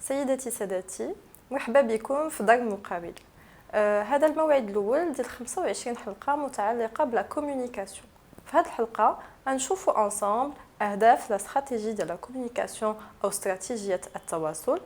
سيداتي سادتي، مرحبا بكم في دار المقابل. هذا الموعد الاول ديال 25 حلقه متعلقه بلا كومونيكاسيون. في هذه الحلقه غنشوفوا انصامبل اهداف لا استراتيجي ديال لا كومونيكاسيون او استراتيجيه التواصل،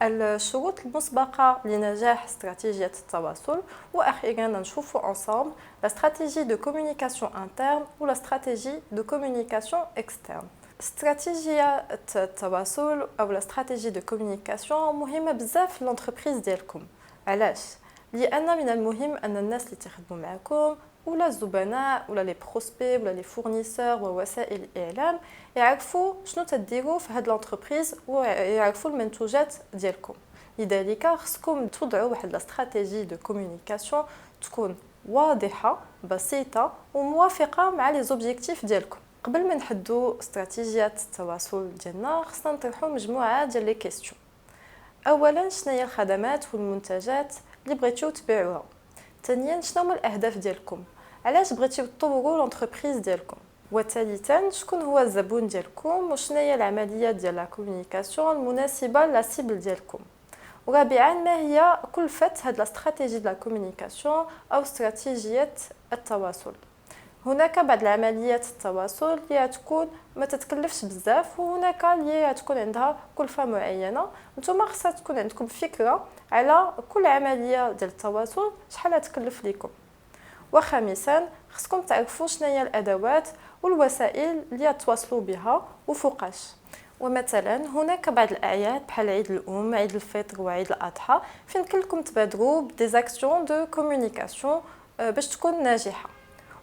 الشروط المسبقه لنجاح استراتيجيه التواصل، واخيرا نشوفوا انصامبل لا استراتيجي دو كومونيكاسيون انترن ولا استراتيجي دو كومونيكاسيون اكسترن. استراتيجيه التواصل او استراتيجي دو كومونيكاسيون مهمه بزاف في لونتربريز ديالكم. علاش؟ لان من المهم ان الناس اللي تخدموا معكم ولا الزبناء ولا لي بروسبي ولا لي فورنيسور ووسائل الاعلام يعرفوا شنو تديروا في هاد لونتربريز ويعرفوا المنتوجات ديالكم. لذلك خصكم توضعوا واحد الاستراتيجي دو كومونيكاسيون تكون واضحه بسيطه وموافقه مع لي زوبجيكتيف ديالكم. قبل ما نحددوا استراتيجيات التواصل ديالنا خصنا نطرحوا مجموعه ديال لي كيسيون. اولا شنو هي الخدمات والمنتجات اللي بغيتو تبيعوها؟ ثانيا شنو هما الاهداف ديالكم؟ علاش بغيتيو تطوروا لونتربريز ديالكم؟ وثالثا شكون هو الزبون ديالكم وشنو هي العمليه ديال لا كومونيكاسيون المناسبه لا سيبل ديالكم؟ ورابعا ما هي كلفه هاد لا استراتيجي ديال لا كومونيكاسيون او استراتيجيه التواصل؟ هناك بعض العمليات التواصل اللي تكون ما تتكلفش بزاف، وهناك اللي تكون عندها كلفه معينه. نتوما خصها تكون عندكم فكره على كل عمليه ديال التواصل شحال تكلف لكم. وخامسا خصكم تعرفوا شنو هي الادوات والوسائل اللي تواصلوا بها وفوقاش. ومثلا هناك بعض الاعياد بحال عيد الام، عيد الفطر وعيد الاضحى فين كلكم تبادروا بديزاكسيون دو كومونيكاسيون باش تكون ناجحه.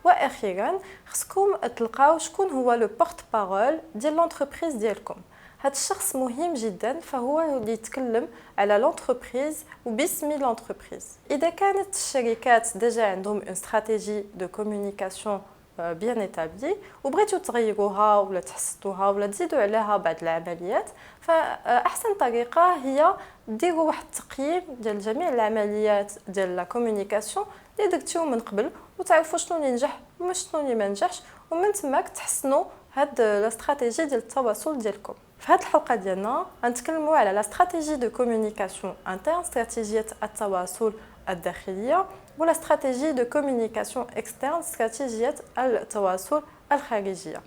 واخيرا خصكم تلقاو شكون هو لو بورت بارول ديال لونتربريز ديالكم. هذا الشخص مهم جدا، فهو اللي يتكلم على لونتربريز وباسم لونتربريز. اذا كانت الشركات ديجا عندهم اون استراتيجي دو كومونيكاسيون بيان ايتابلي وبغيتو تغيروها ولا تحسنوها ولا تزيدوا عليها بعض العمليات، فاحسن طريقه هي ديروا واحد التقييم ديال جميع العمليات ديال لا كومونيكاسيون اللي درتيو من قبل وتعرفوا شنو اللي نجح وشنو اللي ما نجحش، ومن تماك تحسنوا هاد لا استراتيجي ديال التواصل ديالكم. في هذه الحلقه ديالنا غنتكلموا على لا استراتيجي دو كومونيكاسيون انترن، استراتيجيه التواصل الداخليه، ولا استراتيجي دو كومونيكاسيون اكسترن، استراتيجيه التواصل الخارجيه.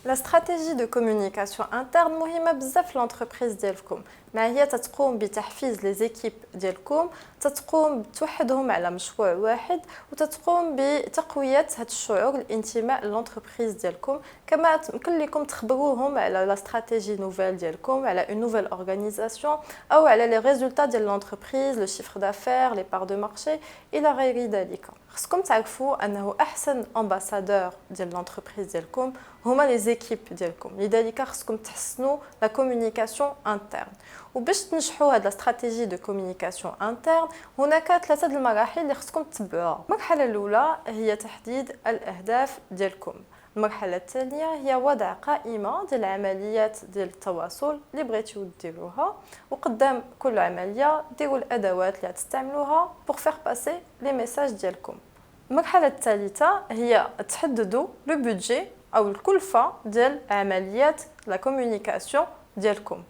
لا استراتيجي دو كومونيكاسيون انترن مهمه بزاف في لونتربريز ديالكم، مع هي تتقوم بتحفيز لي زيكيب ديالكم، تتقوم بتوحدهم على مشروع واحد، وتتقوم بتقويه هذا الشعور الانتماء للونتربريز ديالكم. كما يمكن لكم تخبروهم على لا استراتيجي نوفيل ديالكم، على اون نوفيل اورغانيزاسيون، او على لي ريزولطا ديال لونتربريز، لو شيفر دافير، لي بار دو مارشي الى غير ذلك. خصكم تعرفوا انه احسن امباسادور ديال لونتربريز ديالكم هما لي زيكيب ديالكم. لذلك خصكم تحسنوا لا كومونيكاسيون انترن. وباش تنجحوا هاد لا استراتيجي دو كومونيكاسيون انترن هناك ثلاثه المراحل اللي خصكم تتبعوها. المرحله الاولى هي تحديد الاهداف ديالكم. المرحله الثانيه هي وضع قائمه ديال العمليات ديال التواصل اللي بغيتو ديروها، وقدام كل عمليه ديروا الادوات اللي غتستعملوها بور فير باسي لي ميساج ديالكم. المرحله الثالثه هي تحددوا لو بودجي او الكلفه ديال عمليات لا كومونيكاسيون ديالكم.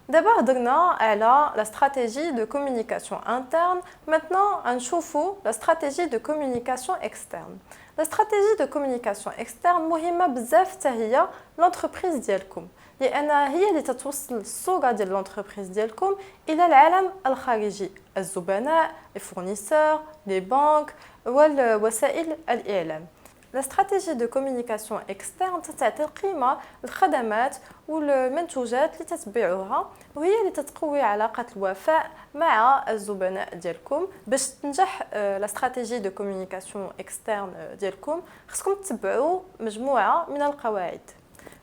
دابا هضرنا على لا استراتيجي دو كومونيكاسيون انترن، مانتنون غنشوفوا لا استراتيجي دو كومونيكاسيون اكسترن. لا استراتيجي دو كومونيكاسيون اكسترن مهمه بزاف حتى هي لونتربريز ديالكم، لان هي اللي تتوصل الصوره ديال لونتربريز ديالكم الى العالم الخارجي، الزبناء، لي فورنيسور، لي بانك والوسائل الاعلام. لا استراتيجي دو كومونيكاسيون اكسترن تعطي القيمه للخدمات والمنتوجات اللي تتبيعوها، وهي اللي تتقوي علاقه الوفاء مع الزبناء ديالكم. باش تنجح لا استراتيجي دو كومونيكاسيون اكسترن ديالكم خصكم تتبعوا مجموعه من القواعد.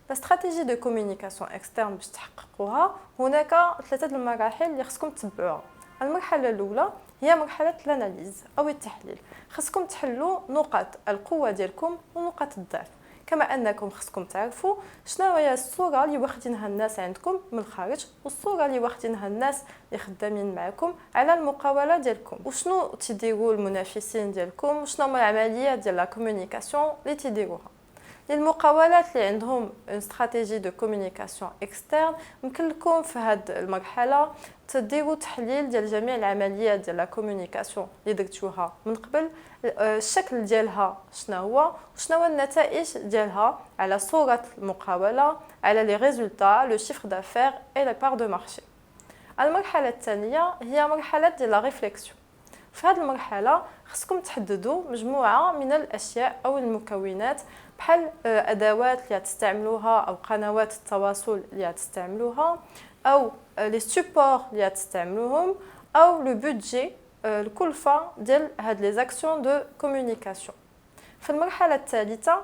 لا استراتيجي دو كومونيكاسيون اكسترن باش تحققوها هناك ثلاثه المراحل اللي خصكم تتبعوها. المرحله الاولى هي مرحله الاناليز او التحليل. خصكم تحلوا نقاط القوه ديالكم ونقاط الضعف، كما انكم خصكم تعرفوا شنو هي الصوره اللي واخدينها الناس عندكم من الخارج والصوره اللي واخدينها الناس اللي خدامين معكم على المقاوله ديالكم، وشنو تيديروا المنافسين ديالكم، وشنو هما العمليات ديال لا كومونيكاسيون اللي تيديروها. للمقاولات اللي عندهم استراتيجي دو كومونيكاسيون اكسترن يمكن لكم في هذه المرحله تديروا تحليل ديال جميع العمليات ديال لا كومونيكاسيون اللي درتوها من قبل، الشكل ديالها شنو هو وشنو هو النتائج ديالها على صوره المقاوله، على لي ريزولطا، لو شيفر دافير اي لي بار دو مارشي. المرحله الثانيه هي مرحله ديال لا ريفليكسيون. في هذه المرحله خصكم تحددوا مجموعه من الاشياء او المكونات بحال ادوات اللي تستعملوها او قنوات التواصل اللي تستعملوها او لي سوبور اللي تستعملوهم او لو بودجي الكلفه ديال هاد لي زاكسيون دو كومونيكاسيون. في المرحله الثالثه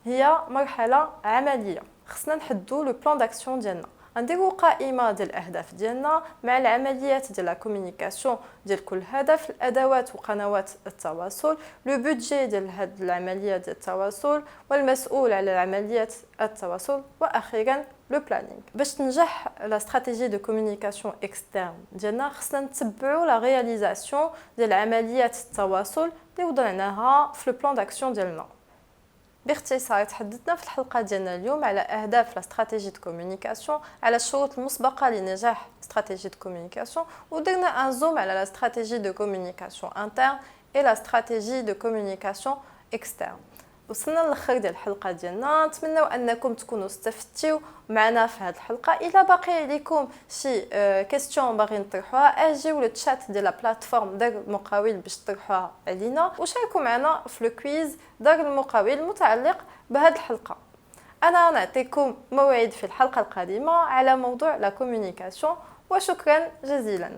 هي مرحله عمليه، خصنا نحددوا لو بلان داكسيون ديالنا، نديروا قائمه ديال الاهداف ديالنا مع العمليات ديال لا كومونيكاسيون ديال كل هدف، الادوات وقنوات التواصل، لو بودجي ديال هاد العمليات ديال التواصل والمسؤول على عمليات التواصل، واخيرا لو بلانينغ. باش تنجح لا استراتيجي دو كومونيكاسيون اكسترن ديالنا خصنا نتبعوا لا رياليزاسيون ديال عمليات التواصل اللي وضعناها في لو بلان داكسيون ديالنا. باختصار تحدثنا في الحلقه ديالنا اليوم على اهداف لا استراتيجي دو كومونيكاسيون، على الشروط المسبقه لنجاح استراتيجي دو كومونيكاسيون، ودرنا ان زوم على لا استراتيجي دو كومونيكاسيون انترن اي لا استراتيجي دو كومونيكاسيون اكسترن. وصلنا للخير ديال الحلقه ديالنا، نتمنوا انكم تكونوا استفدتوا معنا في هذه الحلقه. الا باقي عليكم شي كيستيون باغيين تطرحوها اجيو للتشات ديال لا بلاتفورم دار المقاول باش تطرحوها علينا، وشاركوا معنا في لو كويز دار المقاول المتعلق بهذه الحلقه. انا نعطيكم موعد في الحلقه القادمه على موضوع لا كومونيكاسيون، وشكرا جزيلا.